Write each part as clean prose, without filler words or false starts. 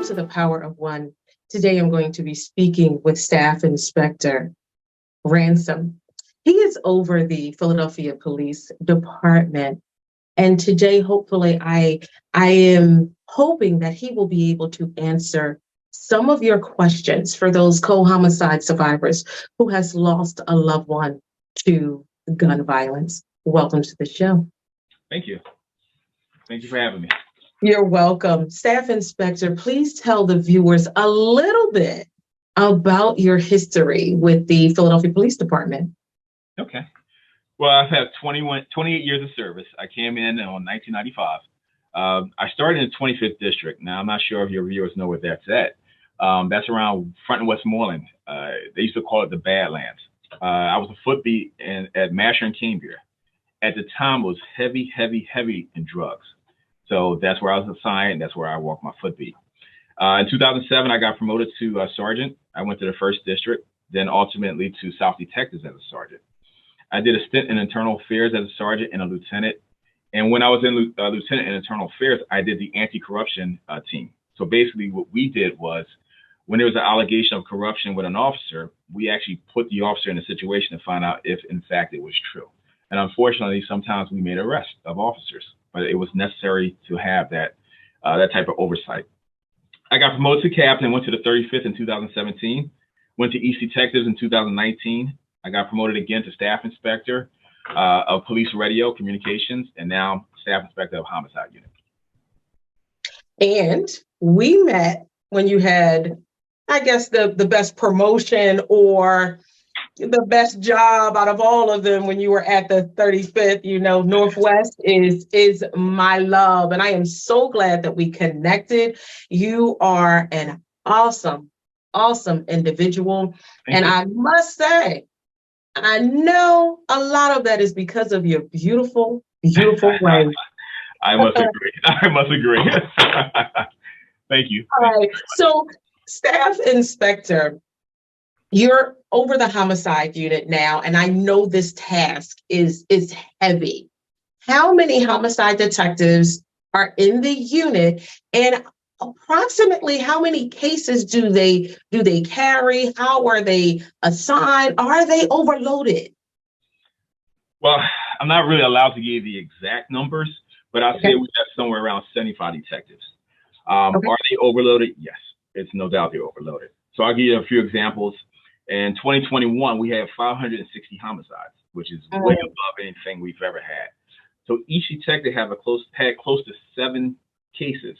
to the Power of One. Today I'm going to be speaking with Staff Inspector Ransom. He is over the Philadelphia Police Department. And today, hopefully, I am hoping that he will be able to answer some of your questions for those co-homicide survivors who has lost a loved one to gun violence. Welcome to the show. Thank you. Thank you for having me. You're welcome. Staff Inspector, please tell the viewers a little bit about your history with the Philadelphia Police Department. Okay. Well, I've had 28 years of service. I came in 1995. I started in the 25th District. Now, I'm not sure if your viewers know where that's at. That's around Front and Westmoreland. They used to call it the Badlands. I was a footbeat at Masher and Cambria. At the time, it was heavy in drugs. So that's where I was assigned. That's where I walked my footbeat. In 2007, I got promoted to sergeant. I went to the 1st District, then ultimately to South Detectives as a sergeant. I did a stint in internal affairs as a sergeant and a lieutenant. And when I was in lieutenant in internal affairs, I did the anti-corruption team. So basically what we did was when there was an allegation of corruption with an officer, we actually put the officer in a situation to find out if in fact it was true. And unfortunately, sometimes we made arrests of officers, but it was necessary to have that type of oversight. I got promoted to captain, went to the 35th in 2017, went to East Detectives in 2019. I got promoted again to Staff Inspector of Police Radio Communications, and now Staff Inspector of Homicide Unit. And we met when you had, I guess, the best promotion or the best job out of all of them when you were at the 35th. You know, Northwest is my love, and I am so glad that we connected. You are an awesome individual. Thank you. I must say, I know a lot of that is because of your beautiful wife. I must agree. Thank you. All right. So, Staff Inspector, you're over the homicide unit now, and I know this task is heavy. How many homicide detectives are in the unit, and approximately how many cases do they carry? How are they assigned? Are they overloaded? Well, I'm not really allowed to give the exact numbers, but I'll say we have somewhere around 75 detectives. Are they overloaded? Yes, it's no doubt they're overloaded. So I'll give you a few examples. In 2021, we had 560 homicides, which is way above anything we've ever had. So each detective had close to 7 cases.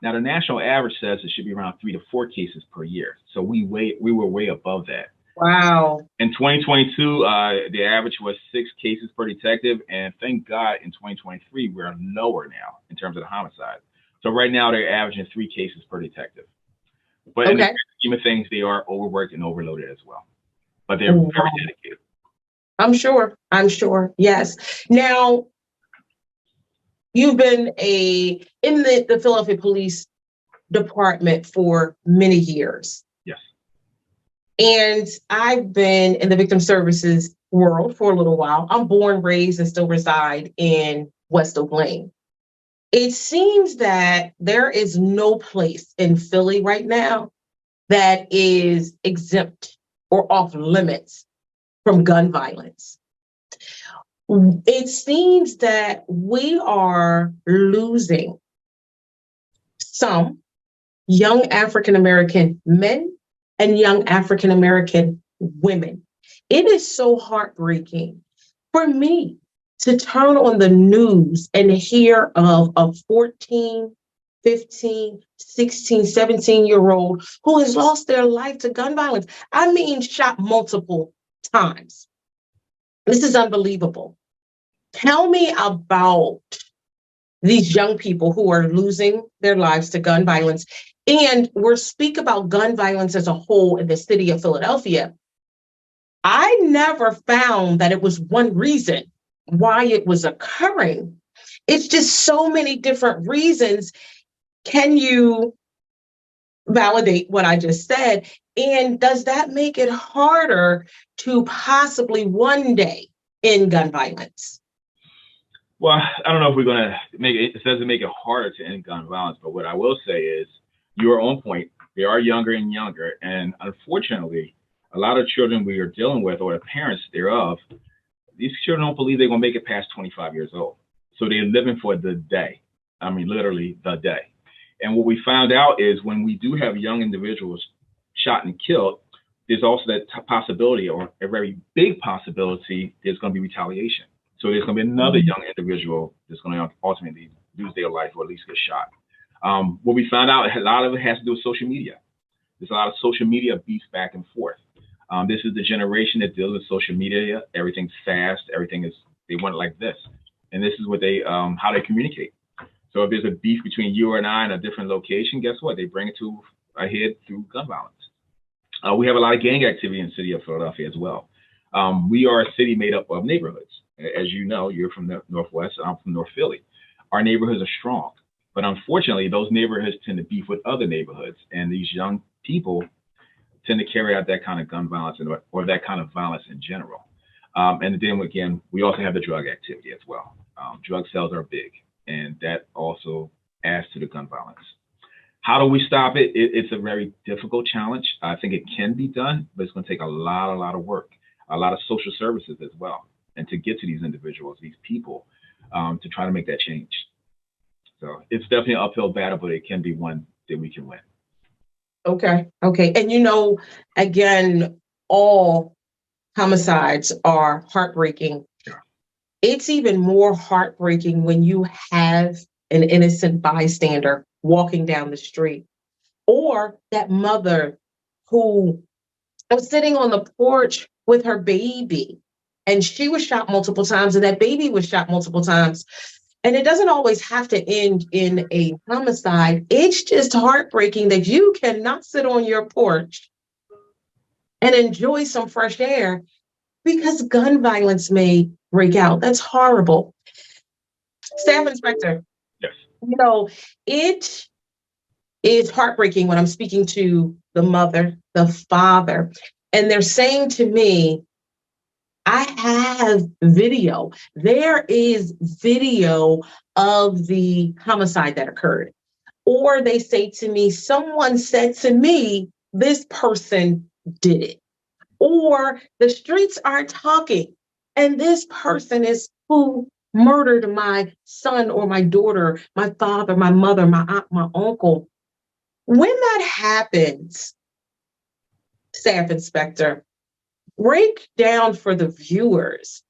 Now, the national average says it should be around 3 to 4 cases per year. So we were way above that. Wow. In 2022, the average was 6 cases per detective. And thank God in 2023, we're lower now in terms of the homicide. So right now, they're averaging 3 cases per detective. But in the scheme of things, they are overworked and overloaded as well. But they're very dedicated. I'm sure. Yes. Now, you've been in the Philadelphia Police Department for many years. Yes. And I've been in the victim services world for a little while. I'm born, raised, and still reside in West Oak Lane. It seems that there is no place in Philly right now that is exempt or off limits from gun violence. It seems that we are losing some young African-American men and young African-American women. It is so heartbreaking for me to turn on the news and hear of a 14, 15, 16, 17-year-old who has lost their life to gun violence. I mean, shot multiple times. This is unbelievable. Tell me about these young people who are losing their lives to gun violence. And we'll speak about gun violence as a whole in the city of Philadelphia. I never found that it was one reason why it was occurring. It's just so many different reasons. Can you validate what I just said? And does that make it harder to possibly one day end gun violence? Well, I don't know if we're going to make it doesn't make it harder to end gun violence, but what I will say is You are on point. They are younger and younger. And unfortunately, a lot of children we are dealing with, or the parents thereof, these children don't believe they're going to make it past 25 years old. So they're living for the day. I mean, literally the day. And what we found out is when we do have young individuals shot and killed, there's also that possibility, or a very big possibility, there's going to be retaliation. So there's going to be another young individual that's going to ultimately lose their life or at least get shot. What we found out, a lot of it has to do with social media. There's a lot of social media beefs back and forth. This is the generation that deals with social media. Everything's fast. They want it like this. And this is what how they communicate. So if there's a beef between you and I in a different location, guess what? They bring it to a head through gun violence. We have a lot of gang activity in the city of Philadelphia as well. We are a city made up of neighborhoods. As you know, you're from the Northwest, I'm from North Philly. Our neighborhoods are strong, but unfortunately, those neighborhoods tend to beef with other neighborhoods, and these young people tend to carry out that kind of gun violence or that kind of violence in general. And then again, we also have the drug activity as well. Drug sales are big, and that also adds to the gun violence. How do we stop it? It's a very difficult challenge. I think it can be done, but it's going to take a lot of work, a lot of social services as well, and to get to these individuals, these people, to try to make that change. So it's definitely an uphill battle, but it can be one that we can win. Okay. And again, all homicides are heartbreaking. Sure. It's even more heartbreaking when you have an innocent bystander walking down the street, or that mother who was sitting on the porch with her baby and she was shot multiple times and that baby was shot multiple times. And it doesn't always have to end in a homicide. It's just heartbreaking that you cannot sit on your porch and enjoy some fresh air because gun violence may break out. That's horrible. Staff Inspector. Yes. It is heartbreaking when I'm speaking to the mother, the father, and they're saying to me, I have video. There is video of the homicide that occurred. Or they say to me, someone said to me, this person did it. Or the streets are talking, and this person is who murdered my son or my daughter, my father, my mother, my aunt, my uncle. When that happens, Staff Inspector, break down for the viewers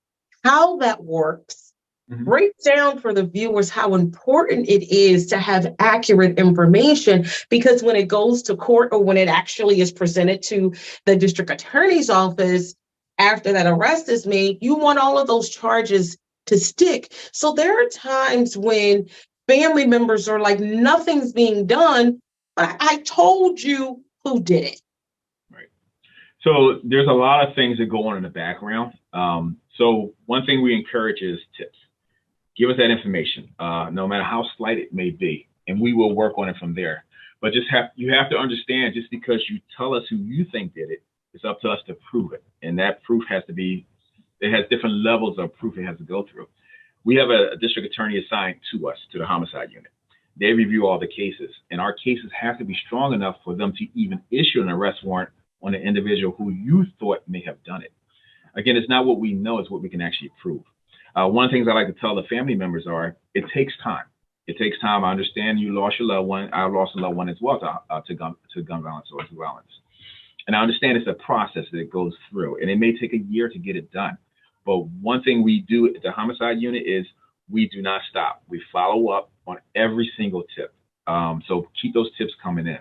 how that works. Mm-hmm. Break down for the viewers how important it is to have accurate information, because when it goes to court or when it actually is presented to the district attorney's office after that arrest is made, you want all of those charges to stick. So there are times when family members are like, nothing's being done, but I told you who did it. Right. So there's a lot of things that go on in the background. So one thing we encourage is tips. Give us that information, no matter how slight it may be, and we will work on it from there. But you have to understand, just because you tell us who you think did it, it's up to us to prove it. And that proof has different levels of proof it has to go through. We have a district attorney assigned to us, to the homicide unit. They review all the cases, and our cases have to be strong enough for them to even issue an arrest warrant on an individual who you thought may have done it. Again, it's not what we know, it's what we can actually prove. One of the things I like to tell the family members it takes time. It takes time. I understand you lost your loved one. I lost a loved one as well to gun violence or to violence. And I understand it's a process that it goes through, and it may take a year to get it done. But one thing we do at the homicide unit is we do not stop. We follow up on every single tip. So keep those tips coming in.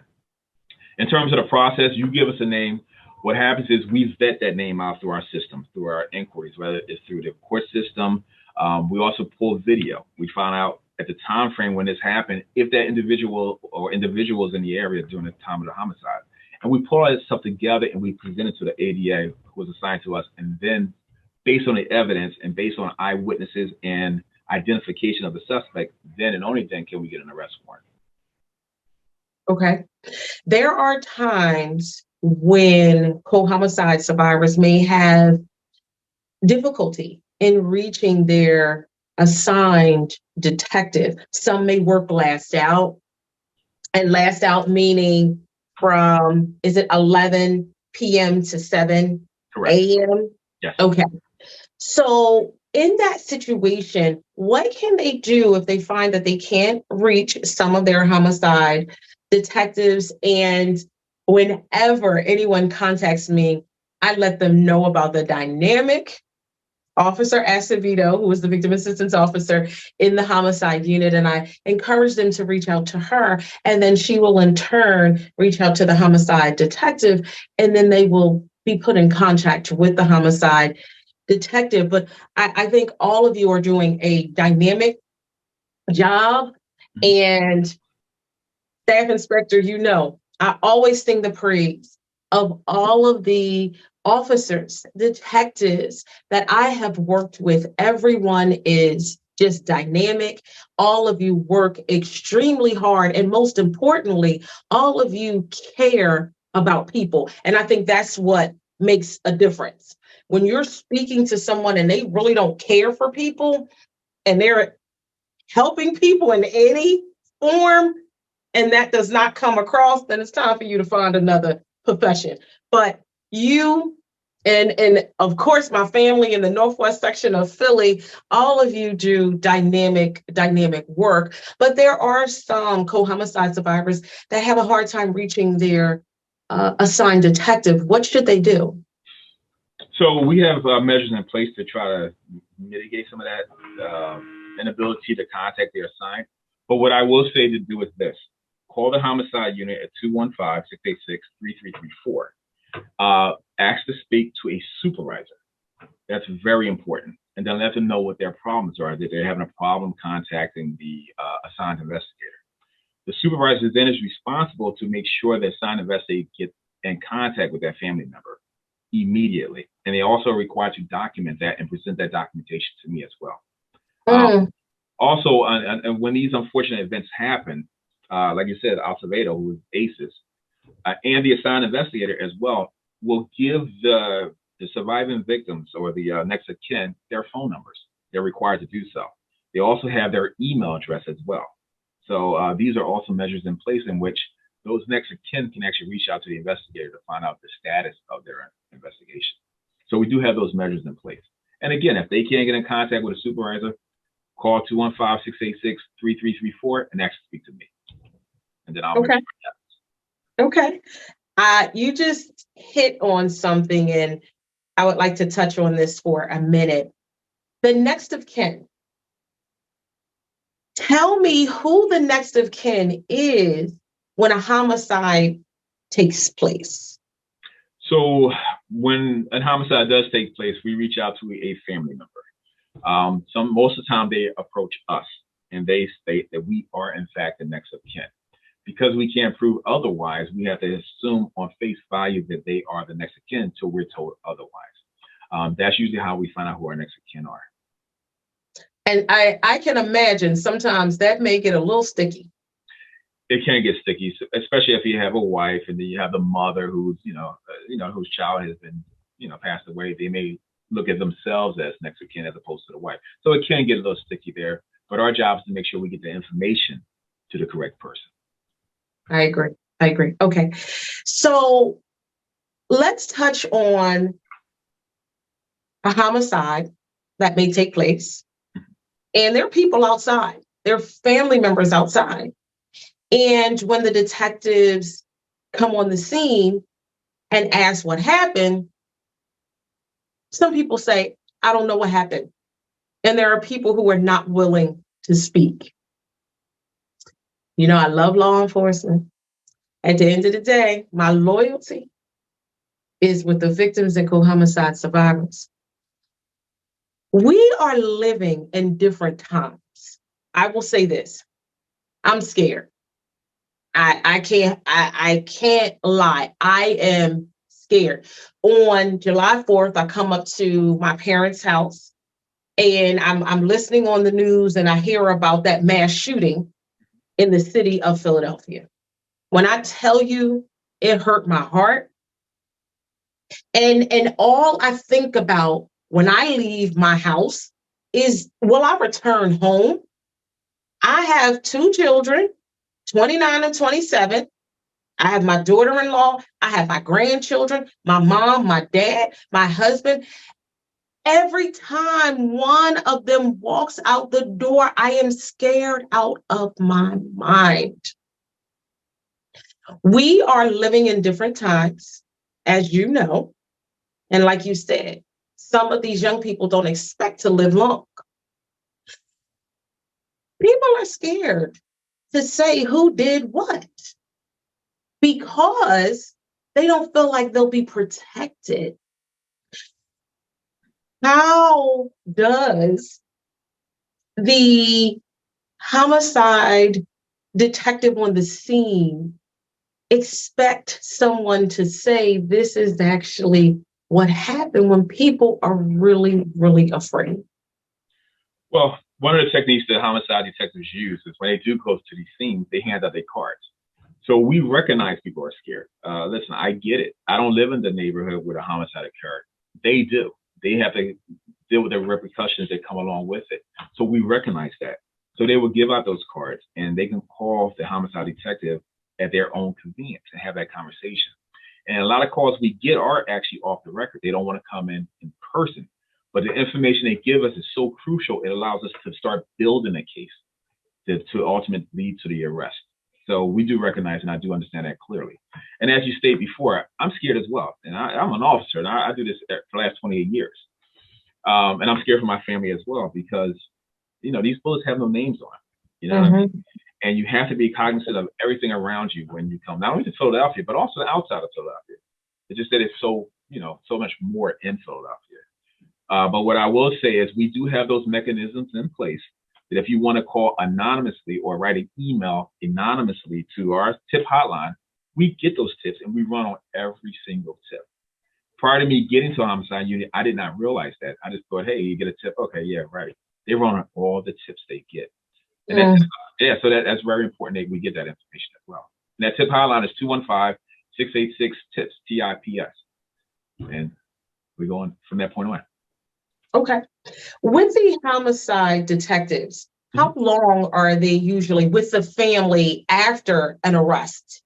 In terms of the process, you give us a name. What happens is we vet that name out through our system, through our inquiries, whether it's through the court system. We also pull video. We find out at the time frame when this happened, if that individual or individuals in the area during the time of the homicide. And we pull all that stuff together and we present it to the ADA who was assigned to us. And then based on the evidence and based on eyewitnesses and identification of the suspect, then and only then can we get an arrest warrant. Okay. There are times when co-homicide survivors may have difficulty in reaching their assigned detective. Some may work last out. And last out meaning from, is it 11 p.m. to 7 Correct. a.m.? Yes. Okay. So in that situation, what can they do if they find that they can't reach some of their homicide detectives? And whenever anyone contacts me, I let them know about the dynamic Officer Acevedo, who is the victim assistance officer in the homicide unit, and I encourage them to reach out to her, and then she will in turn reach out to the homicide detective, and then they will be put in contact with the homicide detective. But I think all of you are doing a dynamic job. And Staff Inspector, I always sing the praise of all of the officers, detectives that I have worked with. Everyone is just dynamic. All of you work extremely hard. And most importantly, all of you care about people. And I think that's what makes a difference. When you're speaking to someone and they really don't care for people and they're helping people in any form, and that does not come across, then it's time for you to find another profession. But you and of course my family in the northwest section of Philly, all of you do dynamic work. But there are some co-homicide survivors that have a hard time reaching their assigned detective. What should they do? So we have measures in place to try to mitigate some of that inability to contact their assigned. But what I will say to do is this: call the homicide unit at 215-686-3334. Ask to speak to a supervisor. That's very important. And then let them know what their problems are, that they're having a problem contacting the assigned investigator. The supervisor then is responsible to make sure the assigned investigator gets in contact with that family member immediately. And they also are required to document that and present that documentation to me as well. Also, and when these unfortunate events happen, like you said, Acevedo, who is ACES, and the assigned investigator as well, will give the surviving victims or the next of kin their phone numbers. They're required to do so. They also have their email address as well. So these are also measures in place in which those next of kin can actually reach out to the investigator to find out the status of their investigation. So we do have those measures in place. And again, if they can't get in contact with a supervisor, call 215-686-3334 and actually speak to me. And then I'll make sure that happens. Okay. You just hit on something, and I would like to touch on this for a minute. The next of kin. Tell me who the next of kin is when a homicide takes place. So when a homicide does take place, we reach out to a family member. Most of the time they approach us and they state that we are in fact the next of kin. Because we can't prove otherwise, we have to assume on face value that they are the next of kin until we're told otherwise. That's usually how we find out who our next of kin are. And I can imagine sometimes that may get a little sticky. It can get sticky, especially if you have a wife and then you have the mother who's, whose child has been, passed away. They may look at themselves as next of kin as opposed to the wife. So it can get a little sticky there. But our job is to make sure we get the information to the correct person. I agree. Okay. So let's touch on a homicide that may take place. And there are people outside, there are family members outside. And when the detectives come on the scene and ask what happened, some people say, I don't know what happened. And there are people who are not willing to speak. I love law enforcement. At the end of the day, my loyalty is with the victims and co-homicide survivors. We are living in different times. I will say this. I'm scared. I can't lie. I am scared. On July 4th, I come up to my parents' house and I'm listening on the news and I hear about that mass shooting in the city of Philadelphia. When I tell you it hurt my heart, and all I think about when I leave my house is, will I return home? I have 2 children 29 and 27. I have my daughter-in-law. I have my grandchildren, my mom, my dad, my husband. Every time one of them walks out the door, I am scared out of my mind. We are living in different times, as you know. And like you said, some of these young people don't expect to live long. People are scared to say who did what because they don't feel like they'll be protected. How does the homicide detective on the scene expect someone to say this is actually what happened when people are really, really afraid? Well, one of the techniques that homicide detectives use is when they do go to these scenes, they hand out their cards. So we recognize people are scared. Listen, I get it. I don't live in the neighborhood where a homicide occurred. They do. They have to deal with the repercussions that come along with it. So we recognize that. So they will give out those cards and they can call the homicide detective at their own convenience and have that conversation. And a lot of calls we get are actually off the record. They don't want to come in person. But the information they give us is so crucial, it allows us to start building a case to ultimately lead to the arrest. So we do recognize, and I do understand that clearly. And as you stated before, I'm scared as well. And I'm an officer, and I do this for the last 28 years. And I'm scared for my family as well because, these bullets have no names on them. You know what I mean? And you have to be cognizant of everything around you when you come, not only to Philadelphia, but also outside of Philadelphia. It's just that it's so, so much more in Philadelphia. But what I will say is we do have those mechanisms in place that if you want to call anonymously or write an email anonymously to our tip hotline, we get those tips and we run on every single tip. Prior to me getting to a homicide unit, I did not realize that. I just thought, hey, you get a tip. Okay, yeah, right. They run on all the tips they get. And so that's very important that we get that information as well. And that tip hotline is 215-686-TIPS, TIPS. And we're going from that point on. Okay. With the homicide detectives, how long are they usually with the family after an arrest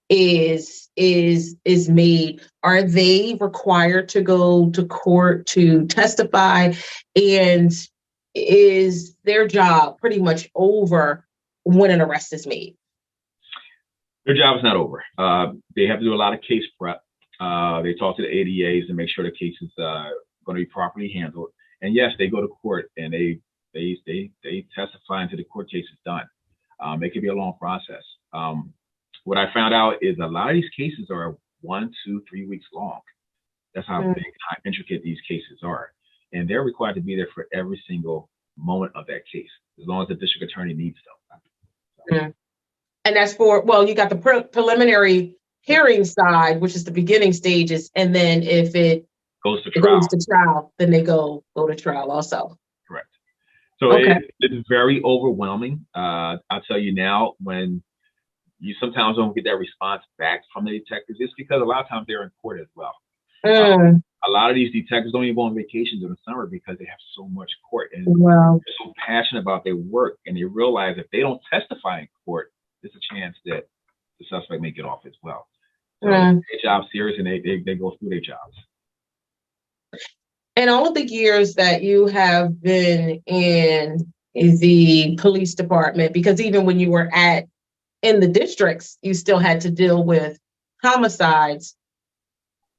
is made? Are they required to go to court to testify? And is their job pretty much over when an arrest is made? Their job is not over. They have to do a lot of case prep. They talk to the ADAs and make sure the case is going to be properly handled. And yes, they go to court and they testify until the court case is done. It can be a long process. What I found out is a lot of these cases are 1, 2, 3 weeks long. That's how big, how intricate these cases are. And they're required to be there for every single moment of that case, as long as the district attorney needs them. And that's you got the preliminary hearing side, which is the beginning stages. And then if it goes to trial, then they go to trial also. Correct. So it's very overwhelming. I'll tell you now, when you sometimes don't get that response back from the detectives, it's because a lot of times they're in court as well. A lot of these detectives don't even go on vacation during the summer because they have so much court and they're so passionate about their work, and they realize if they don't testify in court, there's a chance that the suspect may get off as well. So their job's serious, and they go through their jobs. And all of the years that you have been in the police department, because even when you were in the districts, you still had to deal with homicides.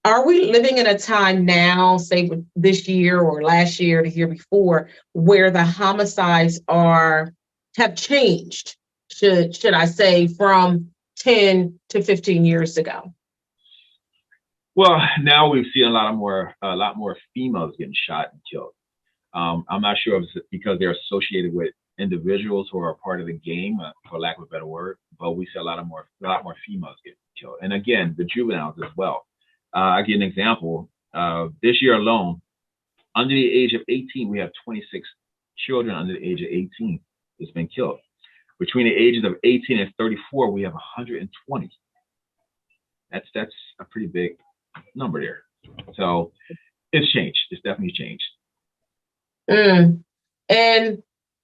Are we living in a time now, say this year or last year, the year before, where the homicides have changed, should I say, from 10 to 15 years ago? Well, now we've seen a lot more females getting shot and killed. I'm not sure if it's because they're associated with individuals who are part of the game, for lack of a better word, but we see a lot more females get killed. And again, the juveniles as well. I'll give an example. This year alone, under the age of 18, we have 26 children under the age of 18 that's been killed. Between the ages of 18 and 34, we have 120. That's a pretty big number there. So it's changed. It's definitely changed. And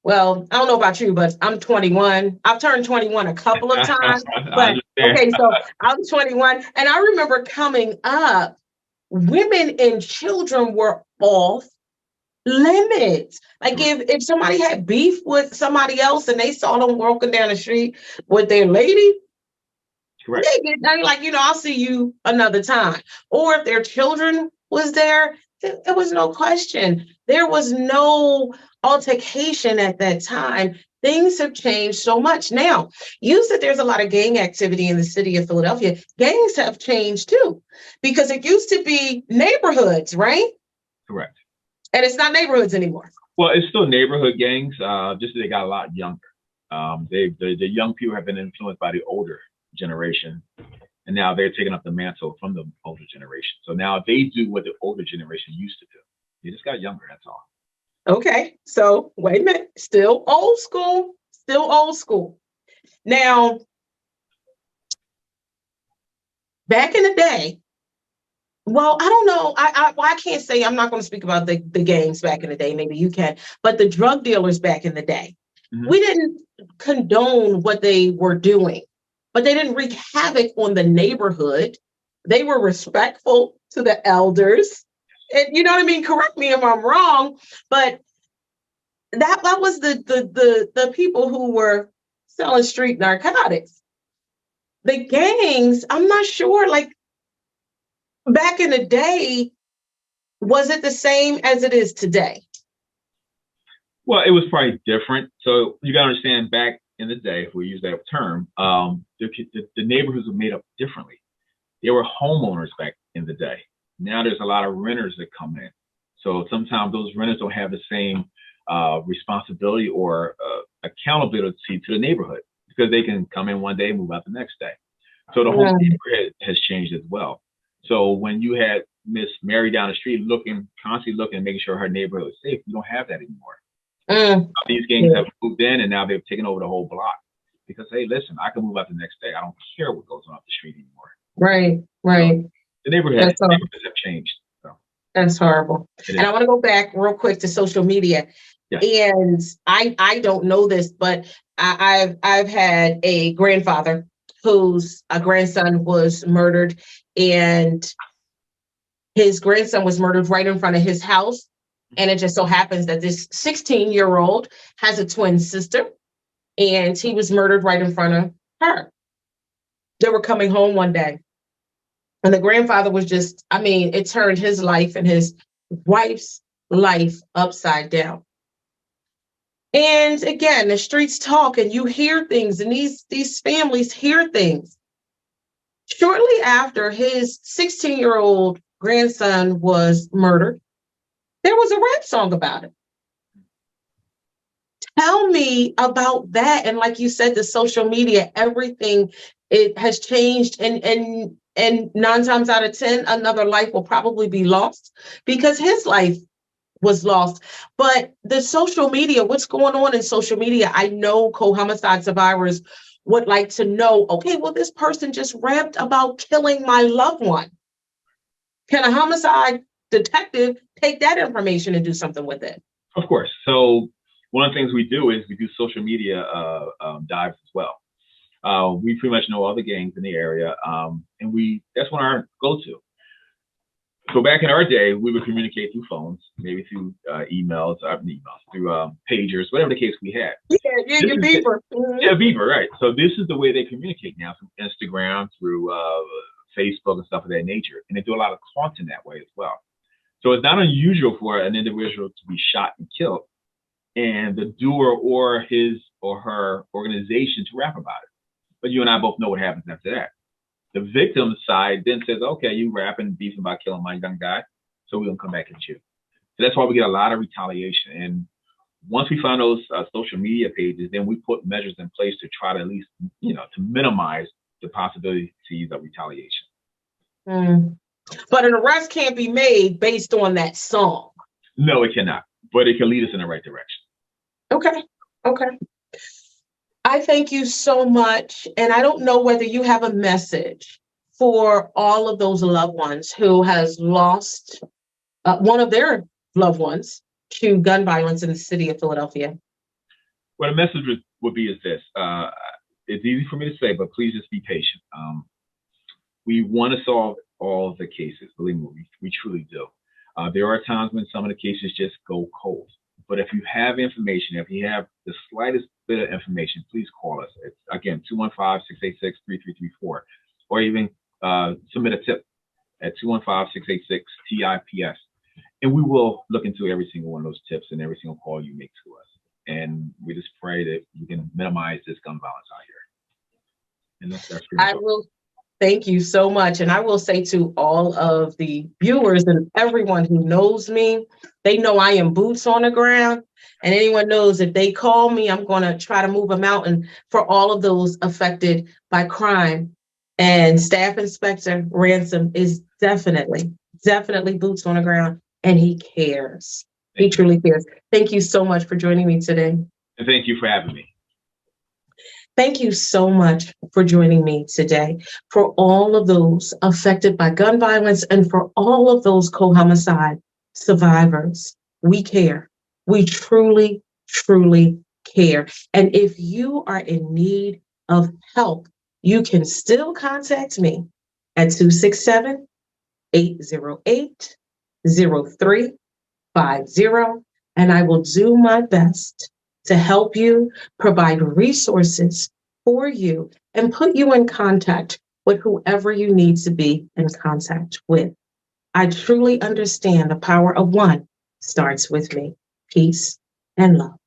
Well, I don't know about you, but I'm 21. I've turned 21 a couple of times, I but understand. okay, so I'm 21, and I remember coming up, women and children were off limits. Like Correct. if somebody had beef with somebody else and they saw them walking down the street with their lady, Correct. they like, I'll see you another time. Or if their children was there, there was no question. There was no altercation at that time. Things have changed so much. Now, you said there's a lot of gang activity in the city of Philadelphia. Gangs have changed too, because it used to be neighborhoods, right? Correct. And it's not neighborhoods anymore. Well, it's still neighborhood gangs, just that they got a lot younger. The young people have been influenced by the older generation, and now they're taking up the mantle from the older generation. So now they do what the older generation used to do. They just got younger, that's all. Okay, so wait a minute. Still old school. Still old school. Now, back in the day, well, I don't know. I can't say, I'm not going to speak about the gangs back in the day. Maybe you can. But the drug dealers back in the day, we didn't condone what they were doing, but they didn't wreak havoc on the neighborhood. They were respectful to the elders. And you know what I mean? Correct me if I'm wrong, but that was the people who were selling street narcotics. The gangs, I'm not sure, like back in the day, was it the same as it is today? Well, it was probably different. So you got to understand, back in the day, if we use that term, the neighborhoods were made up differently. There were homeowners back in the day. Now there's a lot of renters that come in. So sometimes those renters don't have the same responsibility or accountability to the neighborhood, because they can come in one day and move out the next day. So the whole neighborhood has changed as well. So when you had Miss Mary down the street constantly looking, making sure her neighborhood is safe, you don't have that anymore. These gangs have moved in, and now they've taken over the whole block because, hey, listen, I can move out the next day. I don't care what goes on up the street anymore. Right. So the neighborhoods have changed. So. That's horrible. And I want to go back real quick to social media. Yeah. And I don't know this, but I've had a grandfather whose grandson was murdered, and his grandson was murdered right in front of his house. And it just so happens that this 16-year-old has a twin sister, and he was murdered right in front of her. They were coming home one day, and the grandfather was just, it turned his life and his wife's life upside down. And again, the streets talk, and you hear things, and these families hear things. Shortly after his 16-year-old grandson was murdered, there was a rap song about it. Tell me about that. And like you said, the social media, everything, it has changed, and 9 times out of 10, another life will probably be lost because his life was lost. But the social media, what's going on in social media? I know co-homicide survivors would like to know, okay, well, this person just rapped about killing my loved one. Can a homicide detective take that information and do something with it? Of course. So one of the things we do is we do social media dives as well. We pretty much know all the gangs in the area, and that's one of our go-to. So back in our day, we would communicate through phones, maybe through emails, through pagers, whatever the case we had. Yeah, your beeper. Yeah, beeper, right. So this is the way they communicate now, through Instagram, through Facebook and stuff of that nature. And they do a lot of taunting that way as well. So it's not unusual for an individual to be shot and killed, and the doer or his or her organization to rap about it. But you and I both know what happens after that. The victim side then says, okay, you rapping, beefing about killing my young guy, so we're going to come back at you. So that's why we get a lot of retaliation. And once we find those social media pages, then we put measures in place to try to at least, to minimize the possibilities of retaliation. But an arrest can't be made based on that song. No, it cannot, but it can lead us in the right direction. Okay. I thank you so much. And I don't know whether you have a message for all of those loved ones who has lost one of their loved ones to gun violence in the city of Philadelphia. Well, the message would be is this. It's easy for me to say, but please just be patient. We want to solve all of the cases. Believe me, we truly do. There are times when some of the cases just go cold. But if you have information, if you have the slightest bit of information, please call us. It's, again, 215-686-3334, or even submit a tip at 215-686-TIPS. And we will look into every single one of those tips and every single call you make to us. And we just pray that we can minimize this gun violence out here. And that's pretty much all. Thank you so much. And I will say to all of the viewers and everyone who knows me, they know I am boots on the ground. And anyone knows if they call me, I'm going to try to move a mountain for all of those affected by crime. And Staff Inspector Ransom is definitely boots on the ground, and he cares. He truly cares. Thank you so much for joining me today. And thank you for having me. Thank you so much for joining me today. For all of those affected by gun violence and for all of those co-homicide survivors, we care. We truly, truly care. And if you are in need of help, you can still contact me at 267-808-0350, and I will do my best to help you, provide resources for you, and put you in contact with whoever you need to be in contact with. I truly understand the power of one starts with me. Peace and love.